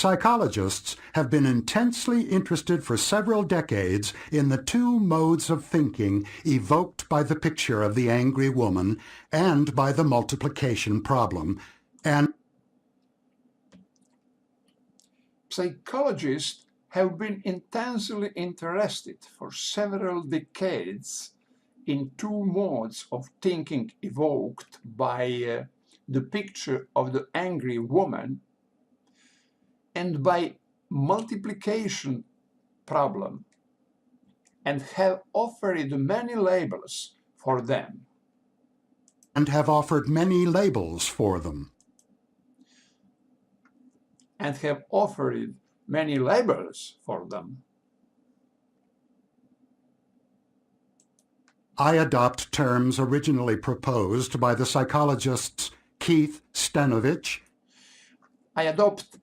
Psychologists have been intensely interested for several decades in the two modes of thinking evoked by the picture of the angry woman and by the multiplication problem, and psychologists have been intensely interested for several decades in two modes of thinking evoked by the picture of the angry woman and by multiplication problem, and have offered many labels for them. and have offered many labels for them. And have offered many labels for them. I adopt terms originally proposed by the psychologists Keith Stanovich. I adopt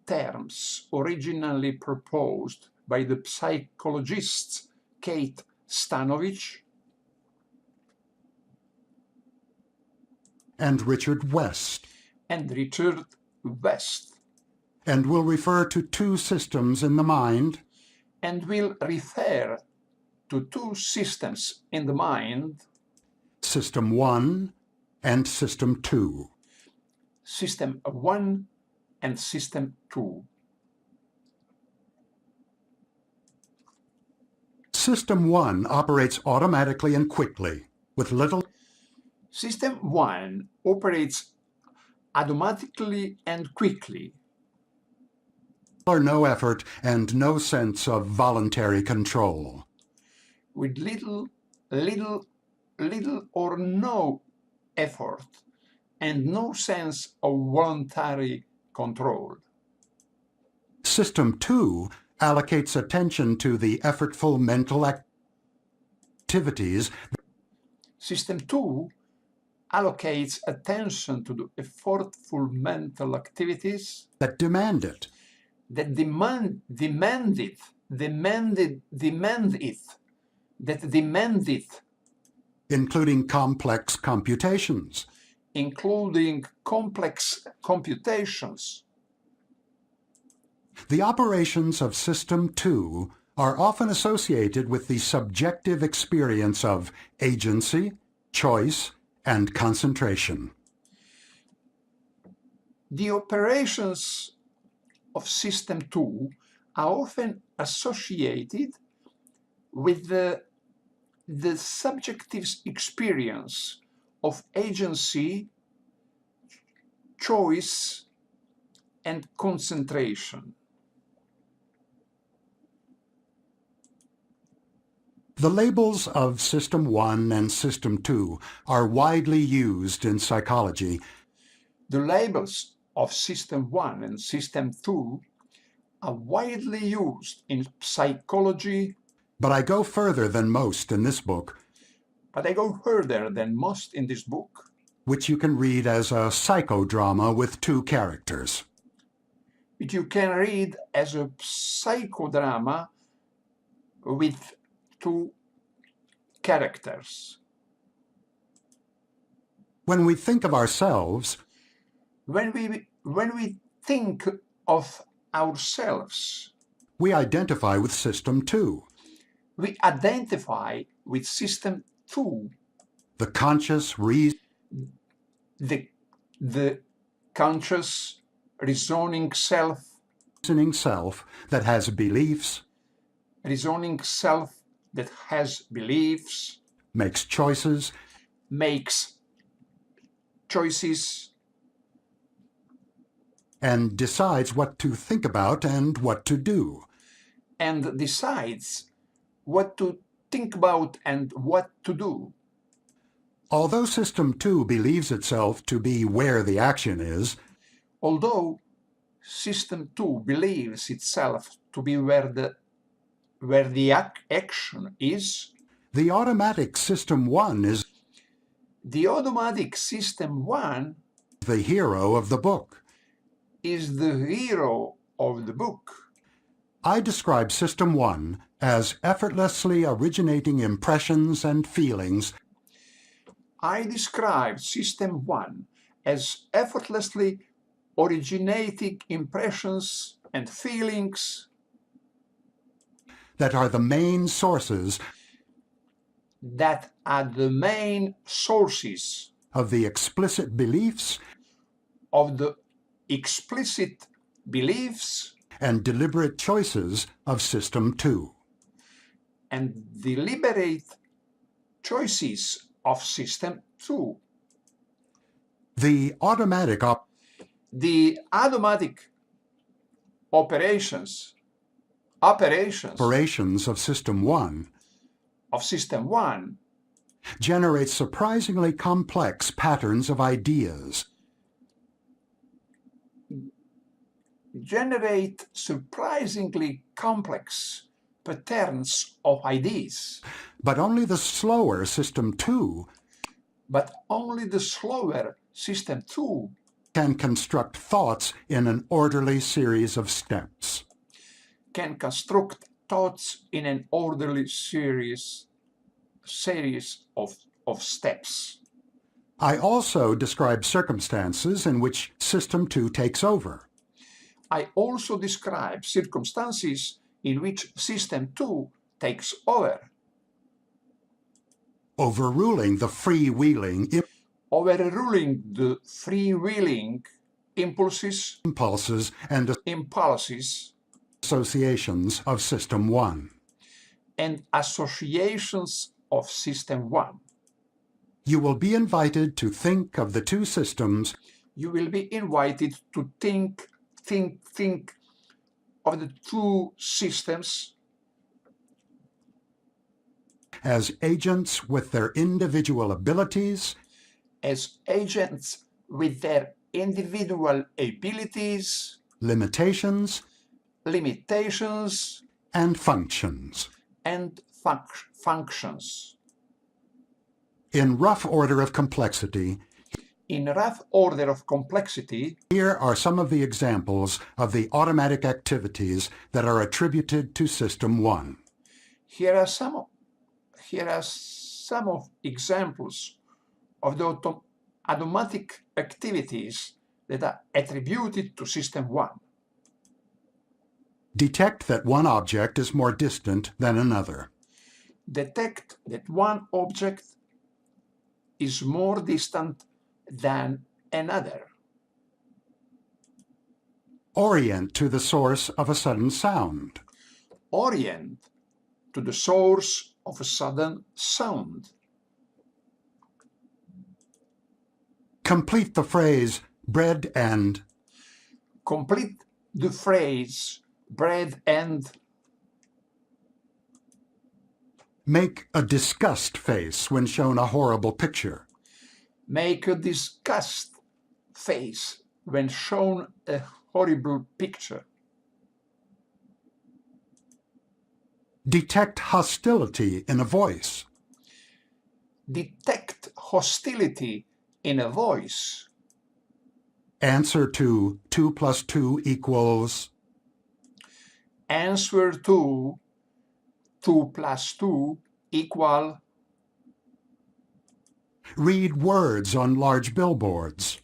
terms originally proposed by the psychologists Kate Stanovich and Richard West, and will refer to two systems in the mind, and will refer to two systems in the mind, System 1 and System 2. System 1 and System 2. System 1 operates automatically and quickly, with little System 1 operates automatically and quickly, or no effort and no sense of voluntary control. with little or no effort and no sense of voluntary control. System 2 allocates attention to the effortful mental activities. System 2 allocates attention to the effortful mental activities that demand it, including complex computations. The operations of System 2 are often associated with the subjective experience of agency, choice, and concentration. The operations of System 2 are often associated with the subjective experience of agency, choice, and concentration. The labels of System 1 and System 2 are widely used in psychology. The labels of System 1 and System 2 are widely used in psychology, but I go further than most in this book, which you can read as a psychodrama with two characters. Which you can read as a psychodrama with two characters. When we think of ourselves, when we think of ourselves, we identify with System 2. We identify with System 2. The conscious reason. The conscious reasoning self that has beliefs, makes choices, and decides what to think about and what to do. Although System 2 believes itself to be where the action is, the automatic System 1 is the hero of the book. I describe System 1 as effortlessly originating impressions and feelings and feelings that are the main sources that are the main sources of the explicit beliefs of the explicit beliefs and deliberate choices of System 2. and deliberate choices of System 2. The automatic The automatic operations operations of System 1 of System 1 generate surprisingly complex patterns of ideas, generate surprisingly complex patterns of ideas, but only the slower System 2 but only the slower System 2 can construct thoughts in an orderly series of steps. can construct thoughts in an orderly series of steps. I also describe circumstances in which System 2 takes over. I also describe circumstances in which System 2 takes over, Overruling the freewheeling overruling the freewheeling impulses and associations of System 1. and associations of System 1. You will be invited to think of the two systems You will be invited to think of the two systems as agents with their individual abilities as agents with their individual abilities, limitations, and functions. and functions. In rough order of complexity, In rough order of complexity, here are some of the examples of the automatic activities that are attributed to System 1. here are some of examples of the automatic activities that are attributed to System 1. Detect that one object is more distant than another. Detect that one object is more distant than another. Orient to the source of a sudden sound. Orient to the source of a sudden sound. Complete the phrase bread and. Complete the phrase bread and. Make a disgust face when shown a horrible picture. Make a disgust face when shown a horrible picture. Detect hostility in a voice. Detect hostility in a voice. Answer to 2 plus 2 equals. Answer to 2 plus 2 equal. Read words on large billboards.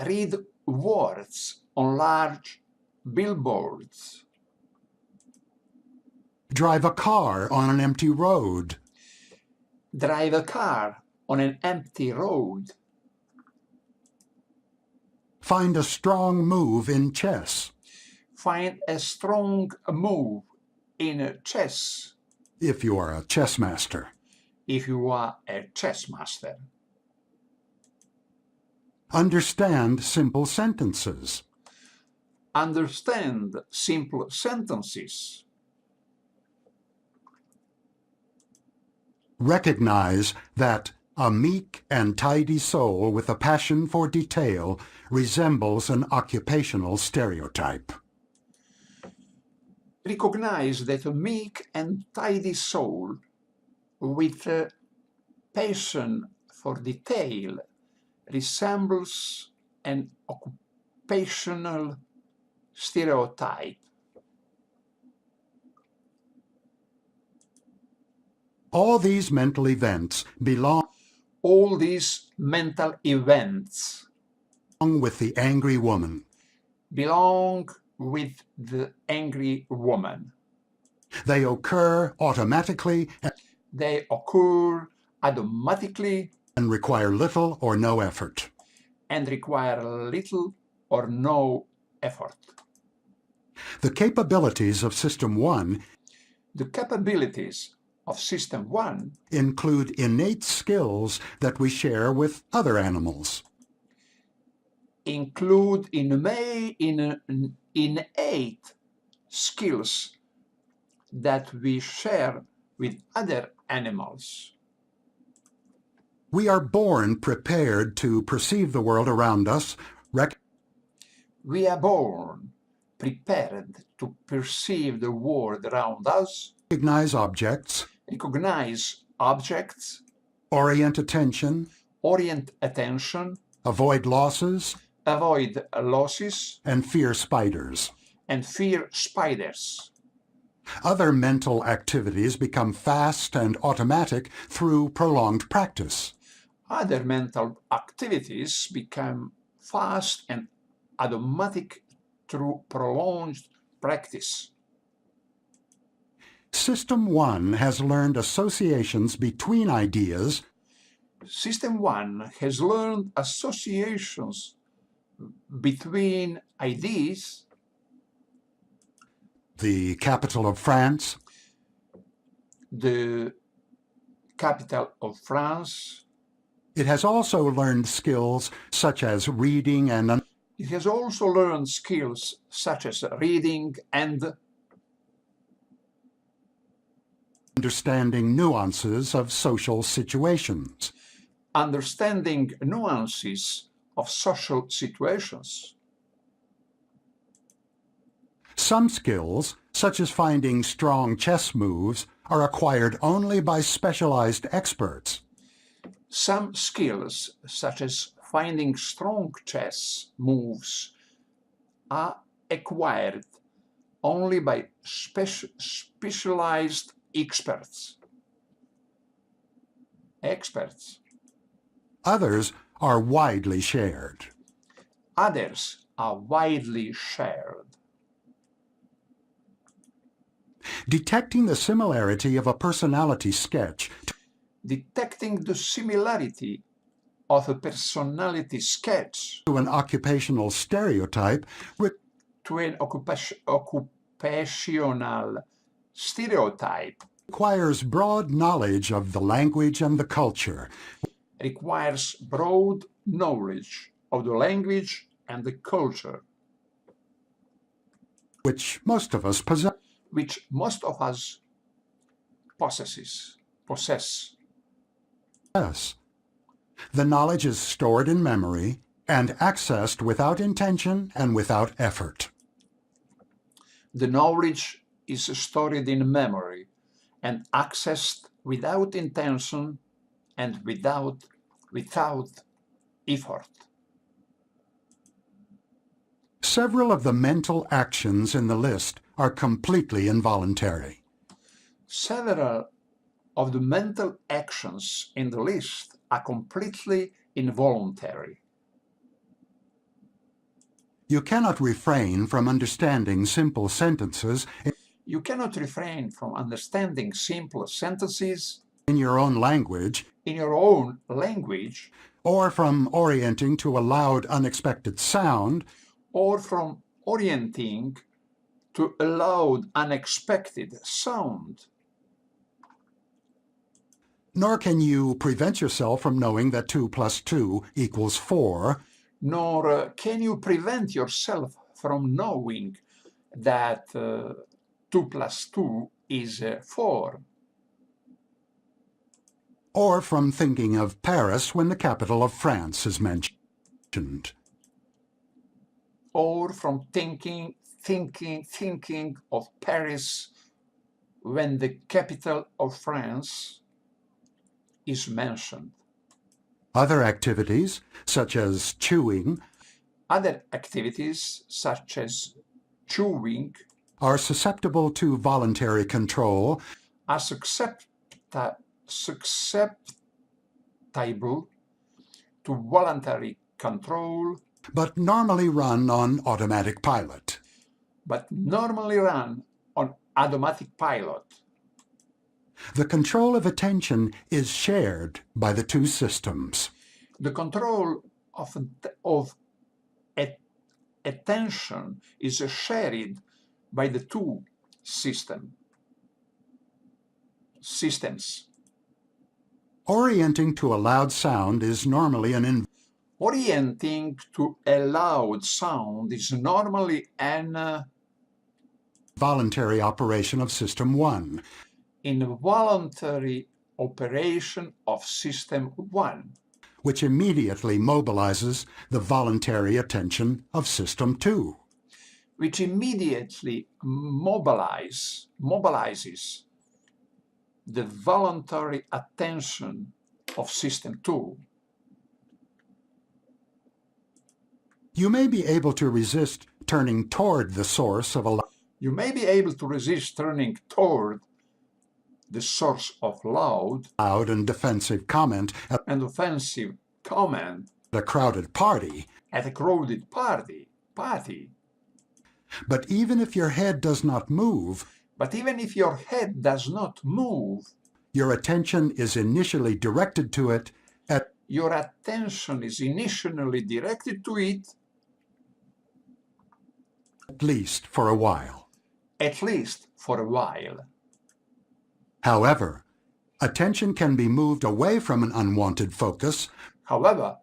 Read words on large billboards. Drive a car on an empty road. Drive a car on an empty road. Find a strong move in chess. Find a strong move in chess. If you are a chess master. If you are a chess master. Understand simple sentences. Understand simple sentences. Recognize that a meek and tidy soul with a passion for detail resembles an occupational stereotype. Recognize that a meek and tidy soul with a passion for detail resembles an occupational stereotype. All these mental events belong with the angry woman. Belong with the angry woman. They occur automatically They occur automatically and require little or no effort. and require little or no effort. The capabilities of System 1 The capabilities of System 1 include innate skills that we share with other animals. include innate skills that we share with other animals. We are born prepared to perceive the world around us, We are born prepared to perceive the world around us, recognize objects, recognize objects, orient attention, orient attention, avoid losses, avoid losses, and fear spiders. and fear spiders. Other mental activities become fast and automatic through prolonged practice. Other mental activities become fast and automatic through prolonged practice. System 1 has learned associations between ideas, System 1 has learned associations between ideas, the capital of France, the capital of France. It has also learned skills such as reading and It has also learned skills such as reading and understanding nuances of social situations. understanding nuances of social situations. Some skills, such as finding strong chess moves, are acquired only by specialized experts. Some skills, such as finding strong chess moves, are acquired only by specialized experts. Others are widely shared. Others are widely shared. Detecting the similarity of a personality sketch Detecting the similarity of a personality sketch to an occupational stereotype to an occupational stereotype requires broad knowledge of the language and the culture, requires broad knowledge of the language and the culture, which most of us possess. which most of us possess. The knowledge is stored in memory and accessed without intention and without effort. The knowledge is stored in memory and accessed without intention and without effort. Several of the mental actions in the list are completely involuntary. Several of the mental actions in the list are completely involuntary. You cannot refrain from understanding simple sentences You cannot refrain from understanding simple sentences in your own language in your own language, or from orienting to a loud, unexpected sound or from orienting to a loud, unexpected sound. nor can you prevent yourself from knowing that 2 plus 2 equals 4, Nor can you prevent yourself from knowing that 2 plus 2 is 4. or from thinking of Paris when the capital of France is mentioned. Or from thinking of Paris when the capital of France is mentioned. Other activities, such as chewing, Other activities, such as chewing, are susceptible to voluntary control are susceptible to voluntary control, but normally run on automatic pilot. but normally run on automatic pilot. The control of attention is shared by the two systems. The control of attention is shared by the two systems. Orienting to a loud sound is normally an Orienting to a loud sound is normally an involuntary operation of System 1, involuntary operation of System 1, which immediately mobilizes the voluntary attention of System 2. which immediately mobilizes the voluntary attention of System 2. You may be able to resist turning toward the source of a You may be able to resist turning toward the source of loud loud and defensive comment at and offensive comment a crowded party, at a crowded party. but even if your head does not move, But even if your head does not move, your attention is initially directed to it your attention is initially directed to it, at least for a while. at least for a while. However, attention can be moved away from an unwanted focus However,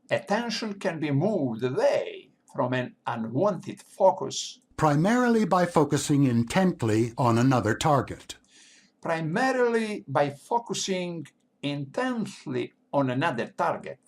attention can be moved away from an unwanted focus primarily by focusing intently on another target. primarily by focusing intently on another target.